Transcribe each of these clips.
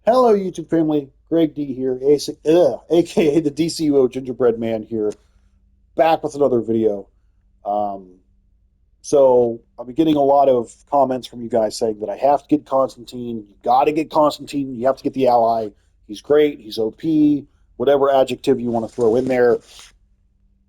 Hello, YouTube family. Greg D here, aka the DCUO Gingerbread Man here, back with another video. Um, so I've been getting a lot of comments from you guys saying that I have to get Constantine. You got to get Constantine. You have to get the ally. He's great. He's OP. Whatever adjective you want to throw in there.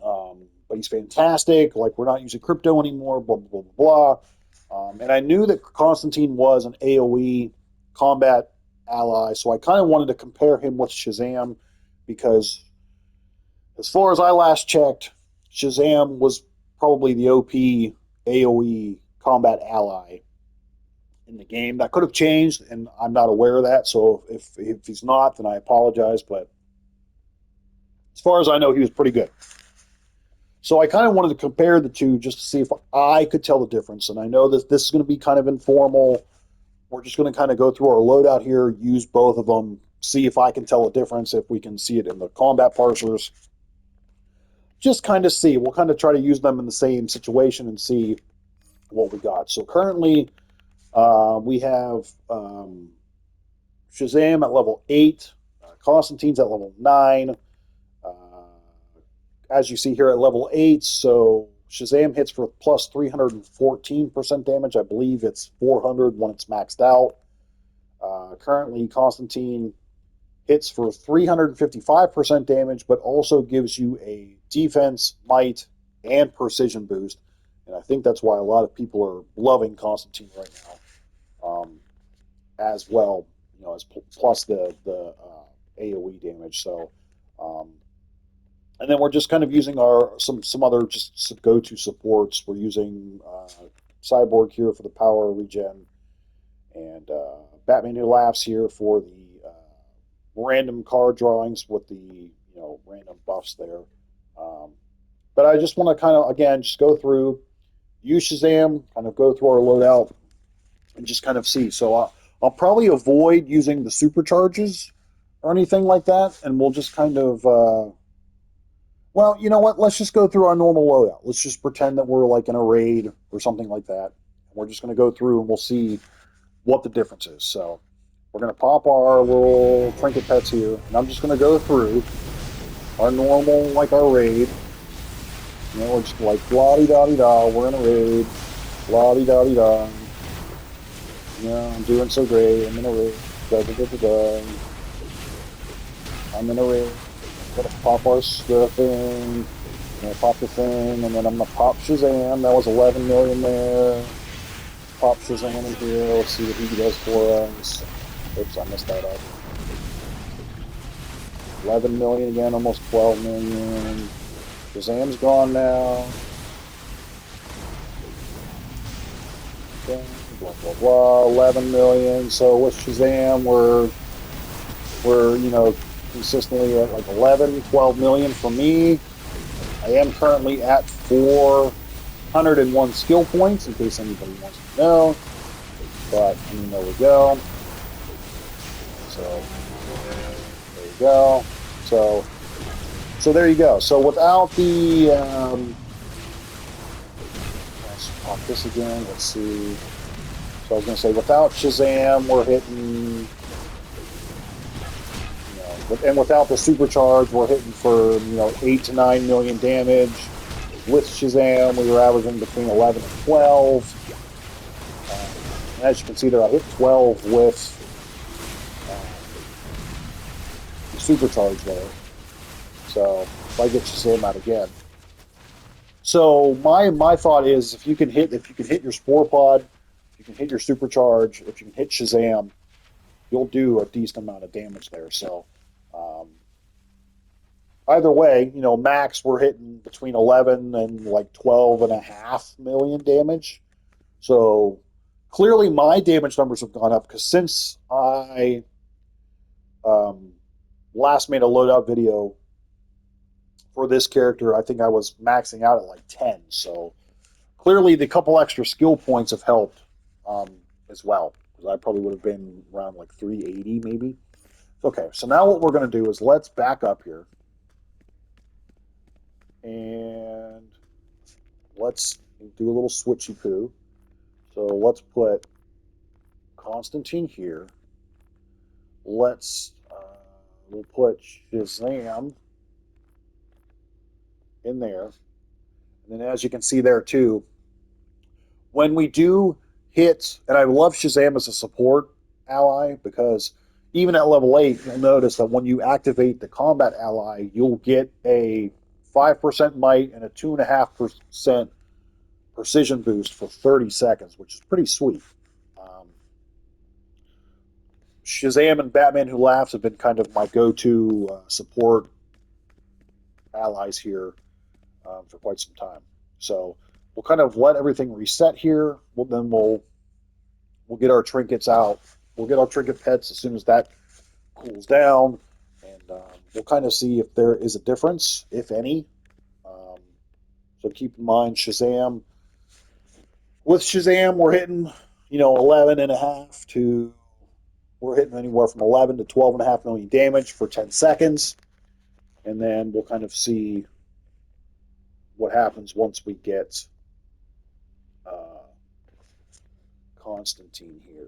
But he's fantastic. Like we're not using crypto anymore. Blah blah blah blah. And I knew that Constantine was an AOE combat ally, so I kind of wanted to compare him with Shazam because, as far as I last checked, Shazam was probably the OP AOE combat ally in the game. That could have changed, and I'm not aware of that. So if he's not, then I apologize. But as far as I know, he was pretty good. So I kind of wanted to compare the two just to see if I could tell the difference. And I know that this is going to be kind of informal. We're just going to kind of go through our loadout here, use both of them, see if I can tell a difference, if we can see it in the combat parsers. Just kind of see. We'll kind of try to use them in the same situation and see what we got. So currently, we have Shazam at level 8, Constantine's at level 9. Uh, as you see here at level 8, so Shazam hits for plus 314% damage. I believe it's 400 when it's maxed out. Currently, Constantine hits for 355% damage, but also gives you a defense, might, and precision boost. And I think that's why a lot of people are loving Constantine right now, as well. You know, as plus the AOE damage. So, um, and then we're just kind of using our some other just go to supports. We're using Cyborg here for the power regen, and Batman Who Laughs here for the random card drawings with the random buffs there. Um, but I just want to kind of again just go through, use Shazam, kind of go through our loadout, and just kind of see. So I'll probably avoid using the supercharges or anything like that, and we'll just kind of well, you know what? Let's just go through our normal loadout. Let's just pretend that we're like in a raid or something like that. We're just going to go through and we'll see what the difference is. So we're going to pop our little trinket pets here, and I'm just going to go through our normal, like our raid. You know, we're just like blah di da di da. We're in a raid, blah di da di da. You know, I'm doing so great. I'm in a raid. Da da da da da. I'm in a raid. Gotta pop our thing. I'm gonna pop the thing, and then I'm gonna pop Shazam. That was 11 million there. Pop Shazam in here. Let's see what he does for us. Oops, I messed that up. 11 million again, almost 12 million. Shazam's gone now. Okay, blah blah blah. 11 million. So with Shazam, we're consistently at like 11, 12 million for me. I am currently at 401 skill points, in case anybody wants to know. But I mean, there we go. So there you go. So there you go. So without the let's pop this again. Let's see. So I was going to say, without Shazam, we're hitting, and without the supercharge, we're hitting for 8 to 9 million damage. With Shazam, we were averaging between 11 and 12. And as you can see there, I hit 12 with the supercharge there. So if I get Shazam out again. So my thought is, if you can hit your Spore Pod, if you can hit your supercharge, if you can hit Shazam, you'll do a decent amount of damage there. So either way, max we're hitting between 11 and like 12 and a half million damage. So clearly my damage numbers have gone up because since I last made a loadout video for this character, I think I was maxing out at like 10. So clearly the couple extra skill points have helped as well, because I probably would have been around like 380 maybe. Okay, so now what we're going to do is let's back up here. And let's do a little switchy poo. So let's put Constantine here. let's we'll put Shazam in there. And then as you can see there too, when we do hit, and I love Shazam as a support ally because even at level 8, you'll notice that when you activate the combat ally, you'll get a 5% might and a 2.5% precision boost for 30 seconds, which is pretty sweet. Um, Shazam and Batman Who Laughs have been kind of my go-to support allies here for quite some time. So we'll kind of let everything reset here. We'll get our trinkets out. We'll get our trinket pets as soon as that cools down, and we'll kind of see if there is a difference, if any. Um, so keep in mind, Shazam. With Shazam, we're hitting 11 and a half to we're hitting anywhere from 11 to 12.5 million damage for 10 seconds, and then we'll kind of see what happens once we get uh, Constantine here.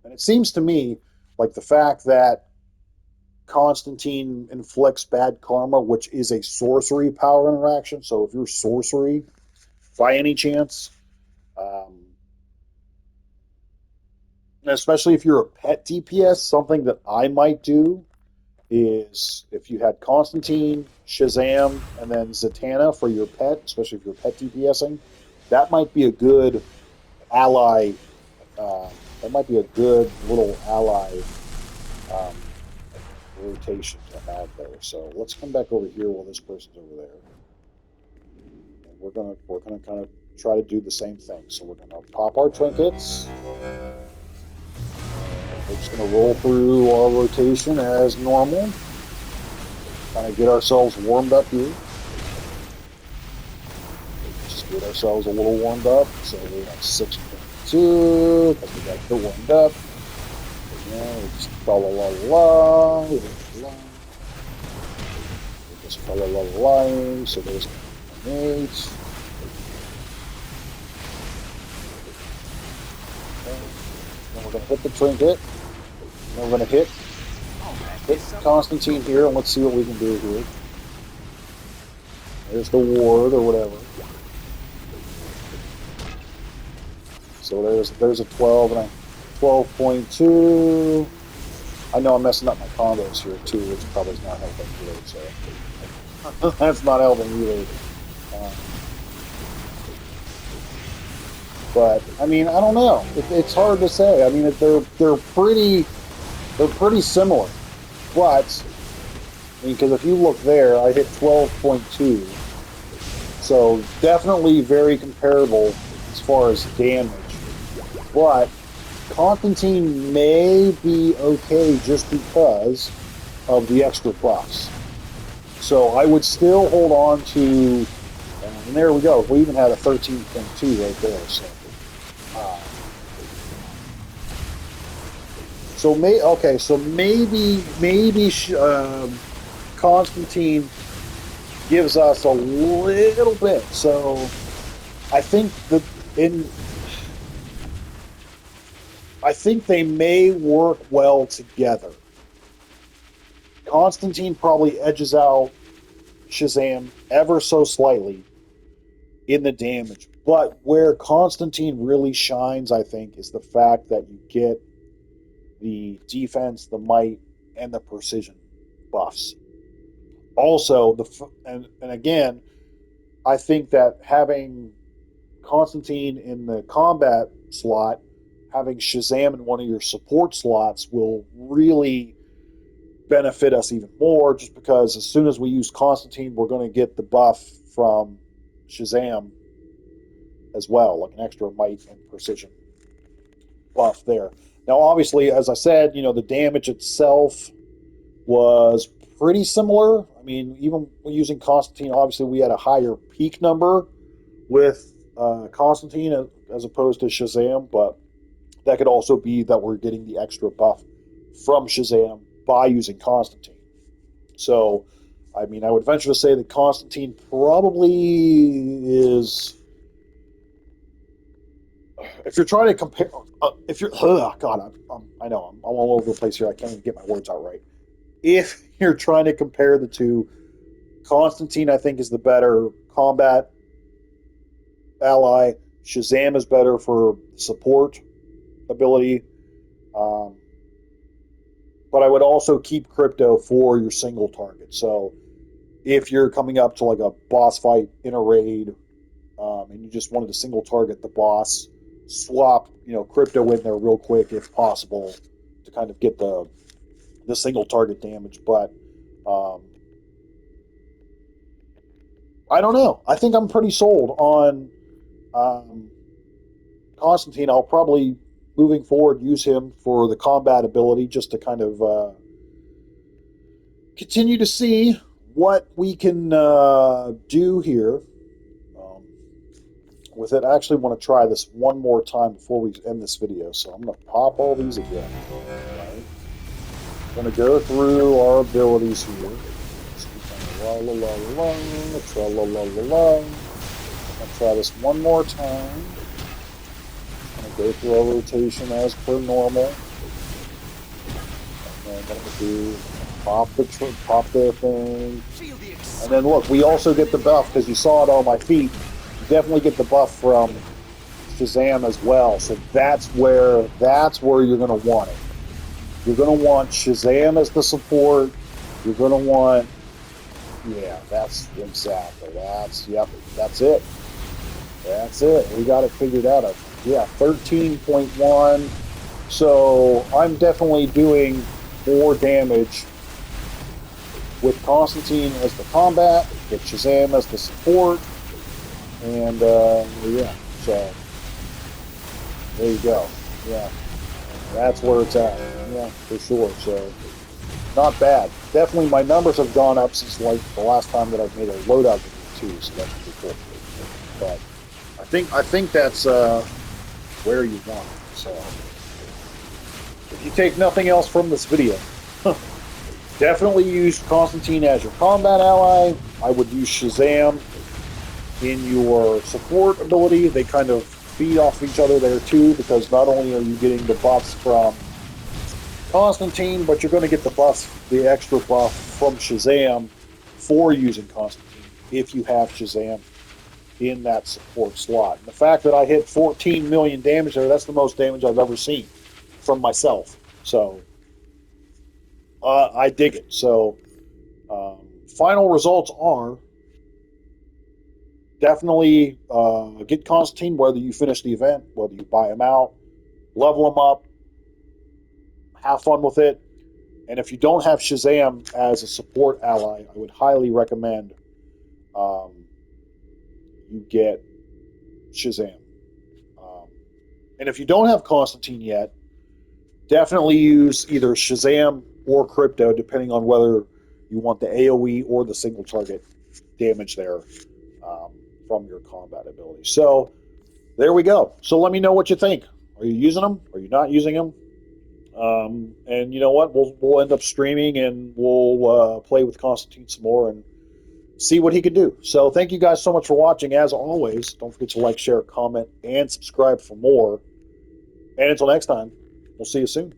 And it seems to me like the fact that Constantine inflicts bad karma, which is a sorcery power interaction. So if you're sorcery by any chance, um, especially if you're a pet DPS, something that I might do is if you had Constantine, Shazam, and then Zatanna for your pet, especially if you're pet DPSing, that might be a good ally. That might be a good little ally um, rotation to have there. So let's come back over here while this person's over there, and we're gonna kind of try to do the same thing. So we're gonna pop our trinkets. We're just gonna roll through our rotation as normal. Kind of get ourselves warmed up here. Just get ourselves a little warmed up. So we have 6.2 because we got to get warmed up. Yeah, we just la la la la. We just la la la la. So there's 8. Then we're going to hit the trinket. Then we're going to hit Constantine here, and let's see what we can do here. There's the ward or whatever. So there's a 12 and a 12.2. I know I'm messing up my combos here too, which probably is not helping either. So that's not helping either. But I mean, I don't know. It's hard to say. I mean, they're pretty similar. But I mean, because if you look there, I hit 12.2, so definitely very comparable as far as damage. But Constantine may be okay just because of the extra buffs. So I would still hold on to, and there we go. We even had a 13.2 right there. So maybe Constantine gives us a little bit. So I think I think they may work well together. Constantine probably edges out Shazam ever so slightly in the damage. But where Constantine really shines, I think, is the fact that you get the defense, the might, and the precision buffs. Also, and again, I think that having Constantine in the combat slot, having Shazam in one of your support slots will really benefit us even more, just because as soon as we use Constantine, we're going to get the buff from Shazam as well, like an extra might and precision buff there. Now, obviously, as I said, the damage itself was pretty similar. I mean, even using Constantine, obviously, we had a higher peak number with Constantine as opposed to Shazam, but that could also be that we're getting the extra buff from Shazam by using Constantine. So, I mean, I would venture to say that Constantine probably is. if you're trying to compare, if you're, oh God, I know I'm all over the place here. I can't even get my words out right. If you're trying to compare the two, Constantine, I think, is the better combat ally. Shazam is better for support ability. Um, but I would also keep Crypto for your single target. So if you're coming up to like a boss fight in a raid, and you just wanted to single target the boss, swap Crypto in there real quick if possible to kind of get the single target damage. But um, I don't know. I think I'm pretty sold on um, Constantine. I'll probably moving forward use him for the combat ability just to kind of continue to see what we can do here with it. I actually want to try this one more time before we end this video, so I'm going to pop all these again. Right? I'm going to go through our abilities here. La la la la la, tra la la la la. I'm going to try this one more time. I'm going to go through our rotation as per normal. And then what I'm going to do, pop the thing. And then look, we also get the buff because you saw it on my feet. You definitely get the buff from Shazam as well. So that's where you're going to want it. You're going to want Shazam as the support. You're going to want, yeah, that's exactly. Yep, that's it. That's it. We got it figured out. Yeah, 13.1. So I'm definitely doing more damage with Constantine as the combat, with Shazam as the support, and yeah, so there you go. Yeah, that's where it's at. Yeah, for sure. So not bad. Definitely, my numbers have gone up since like the last time that I've made a loadout video too. So that's pretty cool. But I think that's where you want it. So if you take nothing else from this video, definitely use Constantine as your combat ally. I would use Shazam in your support ability. They kind of feed off each other there too, because not only are you getting the buffs from Constantine, but you're going to get the extra buff from Shazam for using Constantine if you have Shazam in that support slot. And the fact that I hit 14 million damage there, that's the most damage I've ever seen from myself. So I dig it. So final results are definitely get Constantine, whether you finish the event, whether you buy him out, level him up, have fun with it. And if you don't have Shazam as a support ally, I would highly recommend you get Shazam. And if you don't have Constantine yet, definitely use either Shazam or Crypto, depending on whether you want the AoE or the single target damage there from your combat ability. So there we go. So let me know what you think. Are you using them? Are you not using them? And you know what? We'll end up streaming and we'll play with Constantine some more and see what he can do. So thank you guys so much for watching. As always, don't forget to like, share, comment, and subscribe for more. And until next time, we'll see you soon.